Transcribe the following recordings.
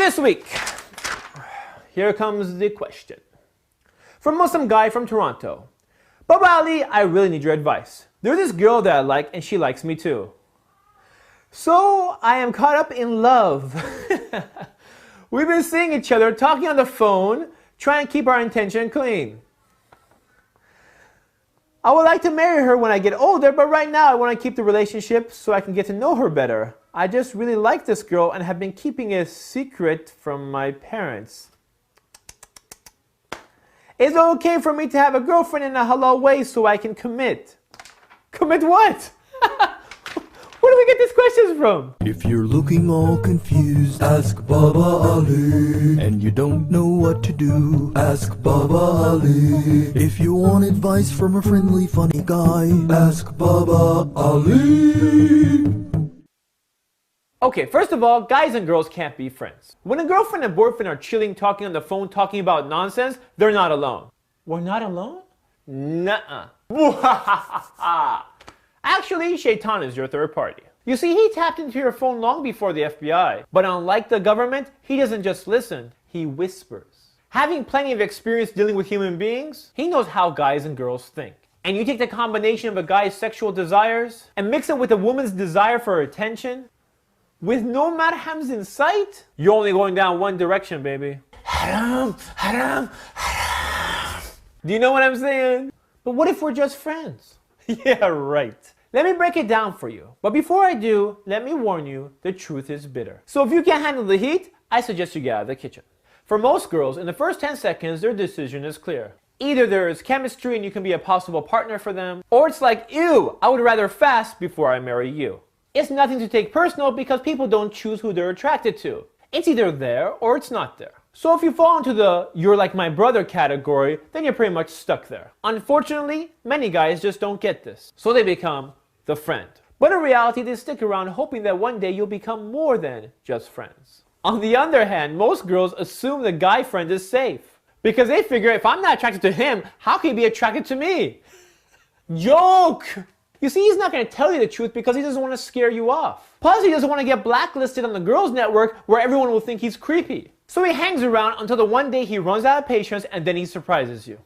This week, here comes the question. From Muslim guy from Toronto. Baba Ali, I really need your advice. There's this girl that I like and she likes me too. So I am caught up in love. We've been seeing each other, talking on the phone, trying to keep our intention clean. I would like to marry her when I get older, but right now I want to keep the relationship so I can get to know her better. I just really like this girl and have been keeping it a secret from my parents. Is it okay for me to have a girlfriend in a halal way so I can commit? Commit what? Where do we get these questions from? If you're looking all confused, ask Baba Ali. And you don't know what to do, ask Baba Ali. If you want advice from a friendly, funny guy, ask Baba Ali. Okay, first of all, guys and girls can't be friends. When a girlfriend and boyfriend are chilling, talking on the phone, talking about nonsense, they're not alone. We're not alone? Nuh-uh. Actually, Shaitan is your third party. You see, he tapped into your phone long before the FBI. But unlike the government, he doesn't just listen, he whispers. Having plenty of experience dealing with human beings, he knows how guys and girls think. And you take the combination of a guy's sexual desires and mix it with a woman's desire for attention, with no madhams in sight, you're only going down one direction, baby. Haram, haram, haram. Do you know what I'm saying? But what if we're just friends? Yeah, right. Let me break it down for you. But before I do, let me warn you, the truth is bitter. So if you can't handle the heat, I suggest you get out of the kitchen. For most girls, in the first 10 seconds, their decision is clear. Either there is chemistry and you can be a possible partner for them, or it's like, ew, I would rather fast before I marry you. It's nothing to take personal because people don't choose who they're attracted to. It's either there or it's not there. So if you fall into the "you're like my brother" category, then you're pretty much stuck there. Unfortunately, many guys just don't get this. So they become the friend. But in reality, they stick around hoping that one day you'll become more than just friends. On the other hand, most girls assume the guy friend is safe. Because they figure if I'm not attracted to him, how can he be attracted to me? Joke! You see, he's not going to tell you the truth because he doesn't want to scare you off. Plus, he doesn't want to get blacklisted on the girls' network where everyone will think he's creepy. So he hangs around until the one day he runs out of patience and then he surprises you.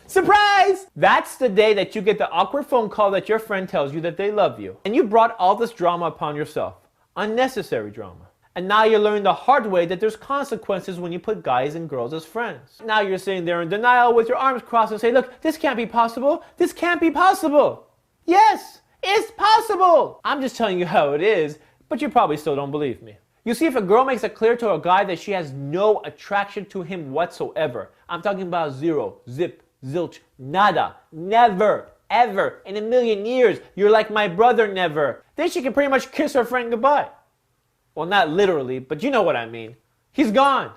Surprise! That's the day that you get the awkward phone call that your friend tells you that they love you. And you brought all this drama upon yourself. Unnecessary drama. And now you're learning the hard way that there's consequences when you put guys and girls as friends. Now you're sitting there in denial with your arms crossed and say, look, this can't be possible. This can't be possible. Yes, it's possible. I'm just telling you how it is, but you probably still don't believe me. You see, if a girl makes it clear to a guy that she has no attraction to him whatsoever, I'm talking about zero, zip, zilch, nada, never, ever, in a million years, you're like my brother never, then she can pretty much kiss her friend goodbye. Well, not literally, but you know what I mean. He's gone.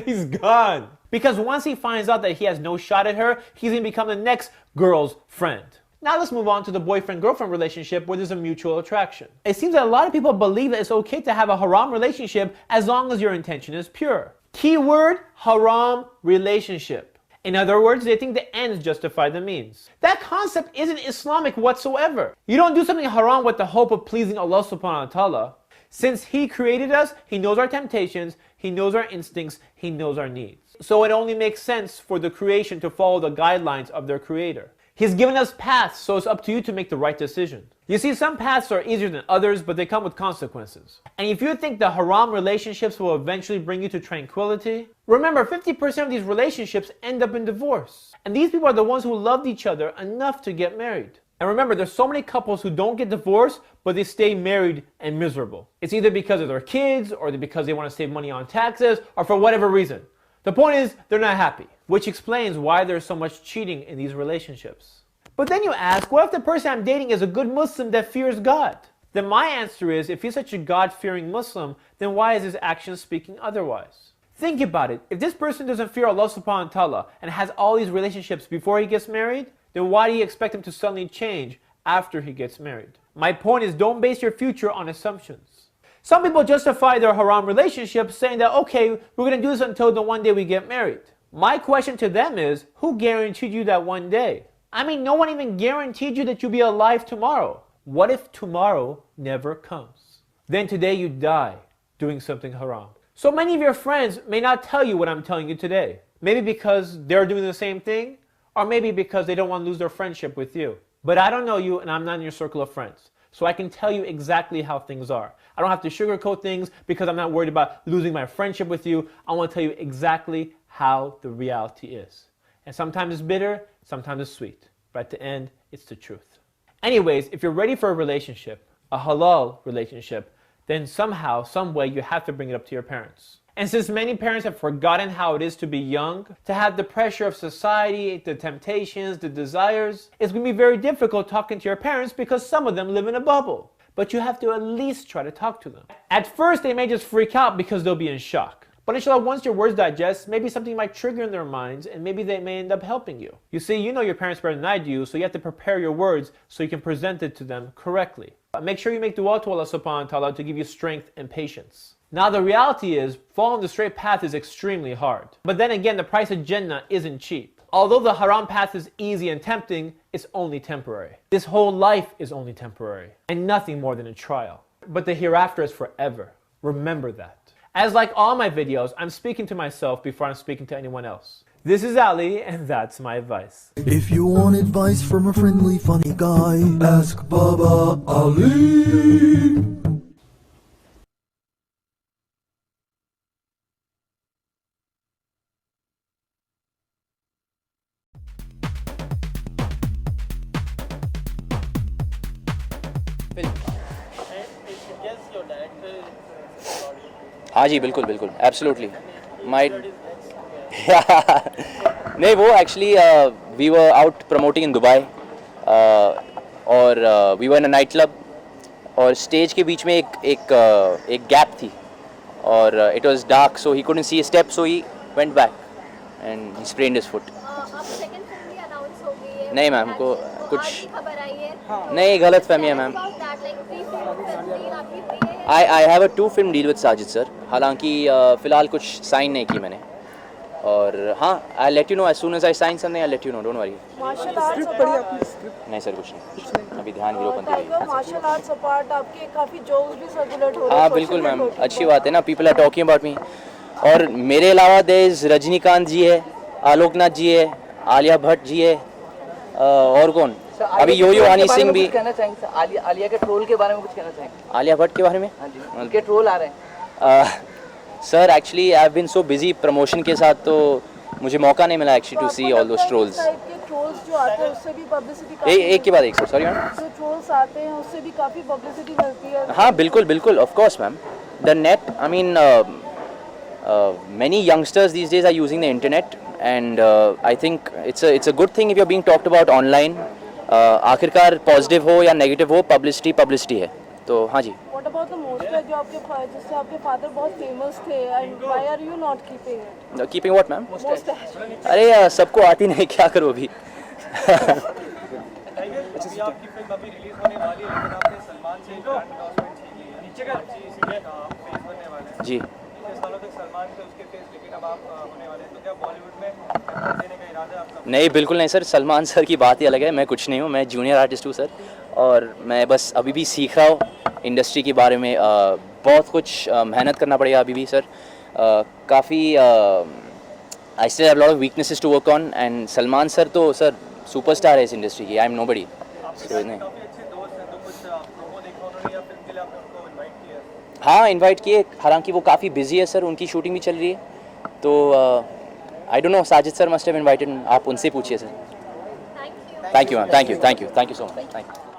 He's gone. Because once he finds out that he has no shot at her, he's going to become the next girl's friend. Now let's move on to the boyfriend-girlfriend relationship where there's a mutual attraction. It seems that a lot of people believe that it's okay to have a haram relationship as long as your intention is pure. Keyword, haram relationship. In other words, they think the ends justify the means. That concept isn't Islamic whatsoever. You don't do something haram with the hope of pleasing Allah subhanahu wa ta'ala. Since He created us, He knows our temptations, He knows our instincts, He knows our needs. So it only makes sense for the creation to follow the guidelines of their creator. He's given us paths, so it's up to you to make the right decision. You see, some paths are easier than others, but they come with consequences. And if you think the haram relationships will eventually bring you to tranquility, remember 50% of these relationships end up in divorce. And these people are the ones who loved each other enough to get married. And remember, there's so many couples who don't get divorced, but they stay married and miserable. It's either because of their kids, or because they want to save money on taxes, or for whatever reason. The point is, they're not happy, which explains why there's so much cheating in these relationships. But then you ask, what if the person I'm dating is a good Muslim that fears God? Then my answer is, if he's such a God-fearing Muslim, then why is his action speaking otherwise? Think about it. If this person doesn't fear Allah subhanahu wa ta'ala and has all these relationships before he gets married, then why do you expect him to suddenly change after he gets married? My point is, don't base your future on assumptions. Some people justify their haram relationships saying that, okay, we're going to do this until the one day we get married. My question to them is, who guaranteed you that one day? I mean, no one even guaranteed you that you'll be alive tomorrow. What if tomorrow never comes? Then today you die doing something haram. So many of your friends may not tell you what I'm telling you today. Maybe because they're doing the same thing, or maybe because they don't want to lose their friendship with you. But I don't know you and I'm not in your circle of friends. So I can tell you exactly how things are. I don't have to sugarcoat things because I'm not worried about losing my friendship with you. I want to tell you exactly how the reality is. And sometimes it's bitter, sometimes it's sweet. But at the end, it's the truth. Anyways, if you're ready for a relationship, a halal relationship, then somehow, some way, you have to bring it up to your parents. And since many parents have forgotten how it is to be young, to have the pressure of society, the temptations, the desires, it's going to be very difficult talking to your parents because some of them live in a bubble. But you have to at least try to talk to them. At first, they may just freak out because they'll be in shock. But inshallah, once your words digest, maybe something might trigger in their minds and maybe they may end up helping you. You see, you know your parents better than I do, so you have to prepare your words so you can present it to them correctly. Make sure you make dua to Allah subhanahu wa ta'ala to give you strength and patience. Now the reality is, following the straight path is extremely hard. But then again, the price of Jannah isn't cheap. Although the haram path is easy and tempting, it's only temporary. This whole life is only temporary, and nothing more than a trial. But the hereafter is forever. Remember that. As like all my videos, I'm speaking to myself before I'm speaking to anyone else. This is Ali, and that's my advice. If you want advice from a friendly, funny guy, ask Baba Ali. हाँ जी बिल्कुल बिल्कुल absolutely might नहीं वो actually we were out promoting in Dubai और we were in a night club और stage के बीच में एक गैप थी और it was dark so he couldn't see a step so he went back and he sprained his foot. नहीं ma'am को कुछ नहीं गलत फहमी है ma'am. I have a 2 film deal with Sajid sir, हालांकि फ़िलहाल कुछ साइन नहीं की मैंने और हाँ I let you know as soon as I sign something I let you know don't worry. नहीं सर कुछ नहीं, अभी ध्यान हीरोपंती है। मार्शल आर्ट्स अपार्ट आपके काफ़ी जोक्स भी सर्कुलेट हो रहे हैं। हाँ बिल्कुल मैम, अच्छी बात है ना, people are talking about me. और मेरे अलावा देयर इज रजनीकांत जी है, आलोकनाथ जी है, आलिया भट्ट जी है और कौन, अभी यो यो हनी सिंह भी। कहना चाहेंगे आलिया के ट्रोल के बारे में कुछ कहना चाहेंगे? आलिया भट्ट के बारे में? हाँ जी, उनके ट्रोल आ रहे हैं। Sir actually I have been so busy promotion के साथ तो मुझे मौका नहीं मिला actually to see all those trolls. Trolls जो आते हैं उससे भी पब्लिसिटी एक के बाद एक सर, सॉरी मैम। जो ट्रोल्स आते हैं उससे भी काफ़ी पब्लिसिटी मिलती है। हाँ बिल्कुल बिल्कुल, of course ma'am. The net, I mean many youngsters these days are using the internet and I think it's a good thing if you're being talked about online. आखिरकार पॉजिटिव हो या नेगेटिव हो, publicity है तो हाँ जी। What about the मोस्टर जो जिससे आपके फादर बहुत फेमस थे, and why are you not keeping it? Keeping what ma'am? Mustache. अरे सबको आती नहीं, क्या करो अभी। आपकी फिल्म अभी रिलीज होने वाली है लेकिन आपने सलमान से एंडोर्समेंट छीन ली है। नीचे का फेस बनने वाले हैं जी। इतने सालों तक सलमान से उसके फेस, लेकिन अब आप होने वाले हैं, तो क्या बॉलीवुड में टक्कर देने का इरादा है आपका? नहीं बिल्कुल नहीं सर, सलमान सर की बात ही अलग है, मैं कुछ नहीं हूँ, मैं जूनियर आर्टिस्ट हूँ सर और मैं बस अभी भी सीख रहा हूँ इंडस्ट्री के बारे में। बहुत कुछ मेहनत करना पड़ेगा अभी भी सर, काफ़ी I still have lot of weaknesses to work on and Salman sir तो सर सुपरस्टार है इस इंडस्ट्री की, आई एम नोबडी। नहीं हाँ इनवाइट किए, हालांकि वो काफ़ी बिजी है सर, उनकी शूटिंग भी चल रही है तो I don't know, Sajid sir must have invited, आप उनसे पूछिए sir. Thank you ma'am, thank you so much, thank you.